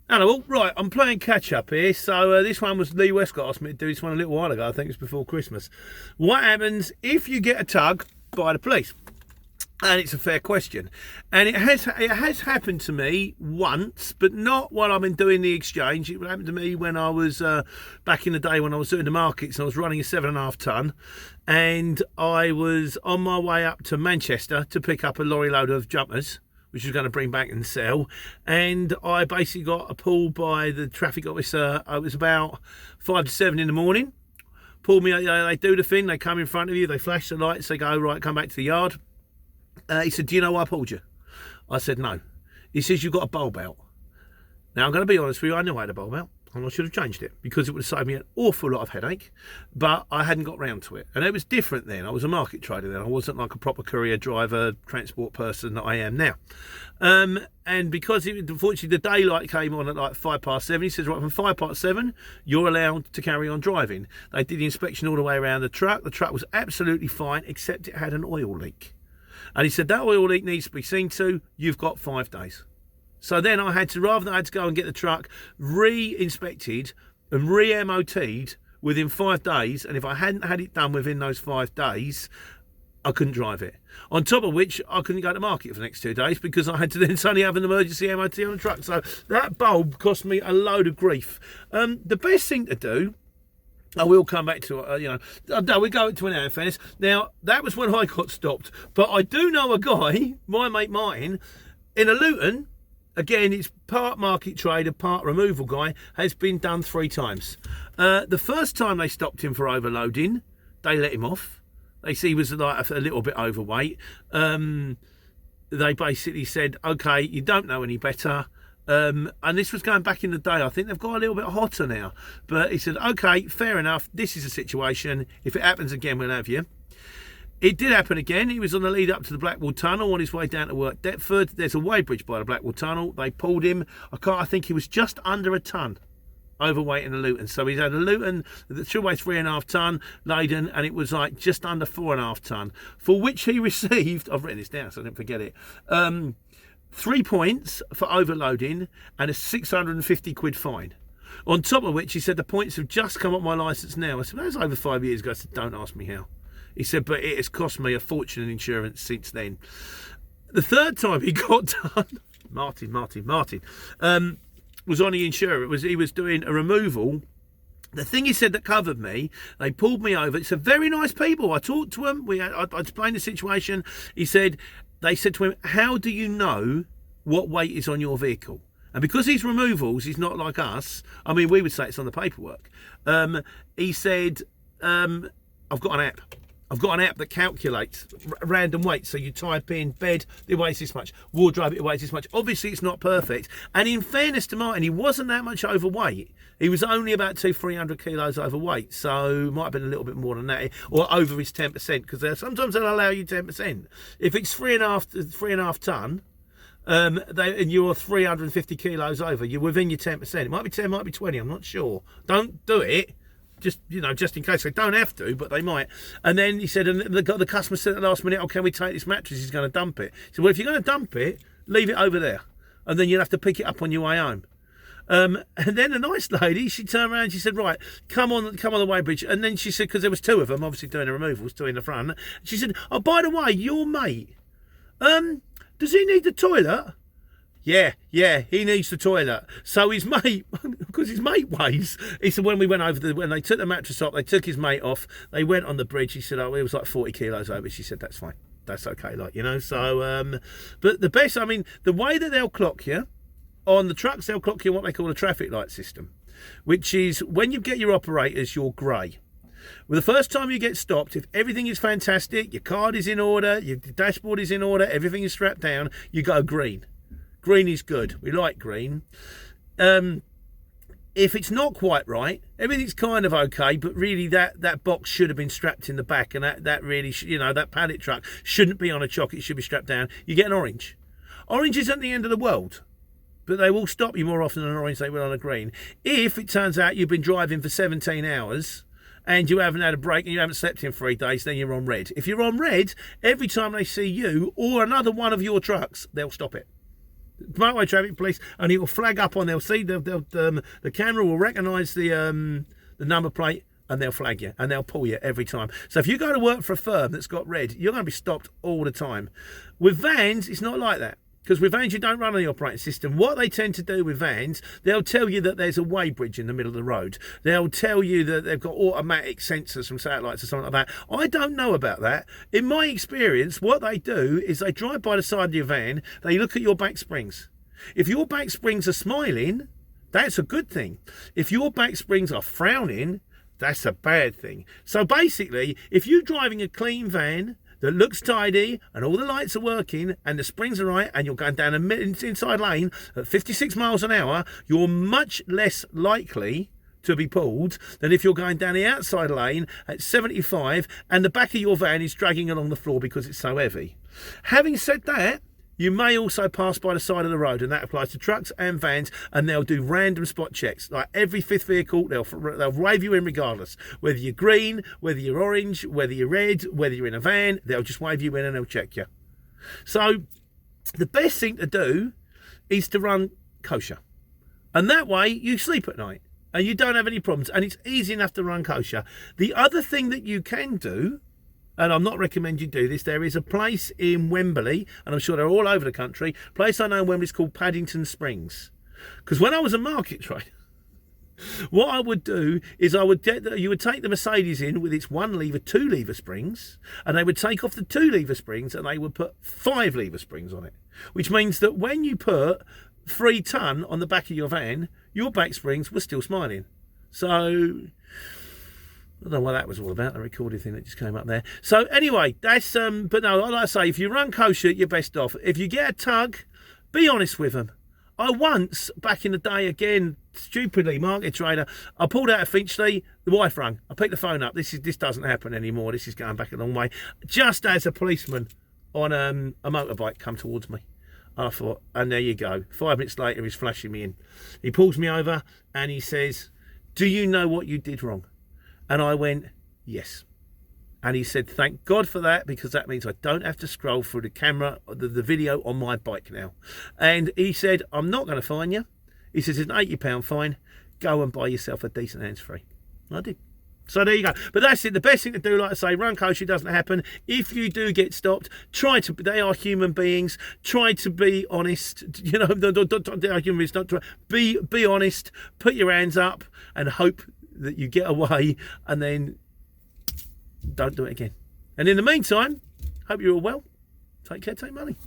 Hello, all. Right, I'm playing catch up here. So this one was Lee Westcott asked me to do this one a little while ago. I think it's before Christmas. What happens if you get a tug by the police? And it's a fair question, and it has happened to me once, but not while I've been doing the exchange. It happened to me when I was back in the day when I was doing the markets and I was running a 7.5 ton, and I was on my way up to Manchester to pick up a lorry load of jumpers, which was going to bring back and sell. And I basically got a pull by the traffic officer. It was about 5 to 7 in the morning. Pulled me, they do the thing, they come in front of you, they flash the lights, they go, right, come back to the yard. He said, do you know why I pulled you? I said, no. He says, you've got a bulb out. Now, I'm going to be honest with you, I knew I had a bulb out, and I should have changed it, because it would have saved me an awful lot of headache, but I hadn't got round to it. And it was different then. I was a market trader then. I wasn't like a proper courier driver, transport person that I am now. And because, unfortunately, the daylight came on at like 7:05, he says, right, from 7:05, you're allowed to carry on driving. They did the inspection all the way around the truck. The truck was absolutely fine, except it had an oil leak. And he said, that oil leak needs to be seen to. You've got 5 days. So then I had to, rather than I had to go and get the truck re-inspected and re-MOT'd within 5 days, and if I hadn't had it done within those 5 days, I couldn't drive it. On top of which, I couldn't go to market for the next 2 days because I had to then suddenly have an emergency MOT on the truck. So that bulb cost me a load of grief. The best thing to do, I will come back to it, no, we go to an hour in fairness. Now, that was when I got stopped. But I do know a guy, my mate Martin, in a Luton, again, it's part market trader, part removal guy, has been done 3 times. The first time they stopped him for overloading, they let him off. They see he was like a little bit overweight. They basically said, okay, you don't know any better. And this was going back in the day. I think they've got a little bit hotter now. But he said, okay, fair enough. This is a situation. If it happens again, we'll have you. It did happen again. He was on the lead up to the Blackwall Tunnel on his way down to work Deptford. There's a weighbridge by the Blackwall Tunnel. They pulled him. I think he was just under a tonne overweight in a Luton. So he's had a Luton that should weigh 3.5 tonne laden, and it was like just under 4.5 tonne, for which he received, I've written this down so I didn't forget it, 3 points for overloading and a 650 quid fine. On top of which, he said, the points have just come up my licence now. I said, that was over 5 years ago. I said, don't ask me how. He said, but it has cost me a fortune in insurance since then. The third time he got done, Martin, was on the insurer. He was doing a removal. The thing he said that covered me, they pulled me over. It's a very nice people. I talked to them. I explained the situation. They said to him, how do you know what weight is on your vehicle? And because he's removals, he's not like us. I mean, we would say it's on the paperwork. He said, I've got an app. I've got an app that calculates random weights. So you type in bed, it weighs this much. Wardrobe, it weighs this much. Obviously, it's not perfect. And in fairness to Martin, he wasn't that much overweight. He was only about 300 kilos overweight. So might have been a little bit more than that, or over his 10%, because sometimes they'll allow you 10%. If it's 3.5 tonne, and you're 350 kilos over, you're within your 10%. It might be 10, might be 20. I'm not sure. Don't do it. Just in case. They don't have to, but they might. And then he said, and the customer said at the last minute, oh, can we take this mattress? He's going to dump it. He said, well, if you're going to dump it, leave it over there. And then you'll have to pick it up on your way home. And then the nice lady, she turned around, she said, right, come on the weighbridge. And then she said, because there was 2 of them, obviously doing the removals, 2 in the front. She said, oh, by the way, your mate, does he need the toilet? Yeah, he needs the toilet. So his mate, because his mate weighs, he said when we went over when they took the mattress off, they took his mate off, they went on the bridge, he said, oh, it was like 40 kilos over. She said, that's fine. That's okay, so, but the best, I mean, the way that they'll clock you, on the trucks, they'll clock you what they call a traffic light system, which is when you get your operators, you're grey. Well, the first time you get stopped, if everything is fantastic, your card is in order, your dashboard is in order, everything is strapped down, you go green. Green is good. We like green. If it's not quite right, everything's kind of okay, but really that box should have been strapped in the back, and that really, that pallet truck shouldn't be on a chock. It should be strapped down. You get an orange. Orange isn't the end of the world, but they will stop you more often than an orange they will on a green. If it turns out you've been driving for 17 hours and you haven't had a break and you haven't slept in 3 days, then you're on red. If you're on red, every time they see you or another one of your trucks, they'll stop it. motorway traffic police, and it will flag up on. They'll see the camera will recognise the number plate, and they'll flag you and they'll pull you every time. So if you go to work for a firm that's got red, you're going to be stopped all the time. With vans, it's not like that. Because with vans, you don't run on the operating system. What they tend to do with vans, they'll tell you that there's a weighbridge in the middle of the road. They'll tell you that they've got automatic sensors from satellites or something like that. I don't know about that. In my experience, what they do is they drive by the side of your van, they look at your back springs. If your back springs are smiling, that's a good thing. If your back springs are frowning, that's a bad thing. So basically, if you're driving a clean van that looks tidy and all the lights are working and the springs are right and you're going down a inside lane at 56 miles an hour, you're much less likely to be pulled than if you're going down the outside lane at 75 and the back of your van is dragging along the floor because it's so heavy. Having said that, you may also pass by the side of the road, and that applies to trucks and vans, and they'll do random spot checks. Like every fifth vehicle, they'll wave you in regardless. Whether you're green, whether you're orange, whether you're red, whether you're in a van, they'll just wave you in and they'll check you. So the best thing to do is to run kosher. And that way you sleep at night and you don't have any problems, and it's easy enough to run kosher. The other thing that you can do, and I'm not recommending you do this, there is a place in Wembley, and I'm sure they're all over the country, a place I know in Wembley is called Paddington Springs. Because when I was a market trader, what I would do is you would take the Mercedes in with its 1 lever, 2 lever springs, and they would take off the 2 lever springs and they would put 5 lever springs on it. Which means that when you put 3 ton on the back of your van, your back springs were still smiling. So I don't know what that was all about, the recorded thing that just came up there. So anyway, that's but no, like I say, if you run kosher, you're best off. If you get a tug, be honest with them. I once, back in the day, again, stupidly, market trader, I pulled out of Finchley, the wife rang. I picked the phone up. This doesn't happen anymore. This is going back a long way. Just as a policeman on a motorbike come towards me. I thought, and there you go. 5 minutes later, he's flashing me in. He pulls me over and he says, "Do you know what you did wrong?" And I went, "Yes." And he said, "Thank God for that, because that means I don't have to scroll through the camera, the video on my bike now." And he said, "I'm not going to fine you." He says, "It's an £80 fine. Go and buy yourself a decent hands-free." I did. So there you go. But that's it. The best thing to do, like I say, run kosher, doesn't happen. If you do get stopped, they are human beings. Try to be honest. You know, they are human beings. Be honest. Put your hands up and hope that you get away, and then don't do it again. And in the meantime, hope you're all well. Take care, take money.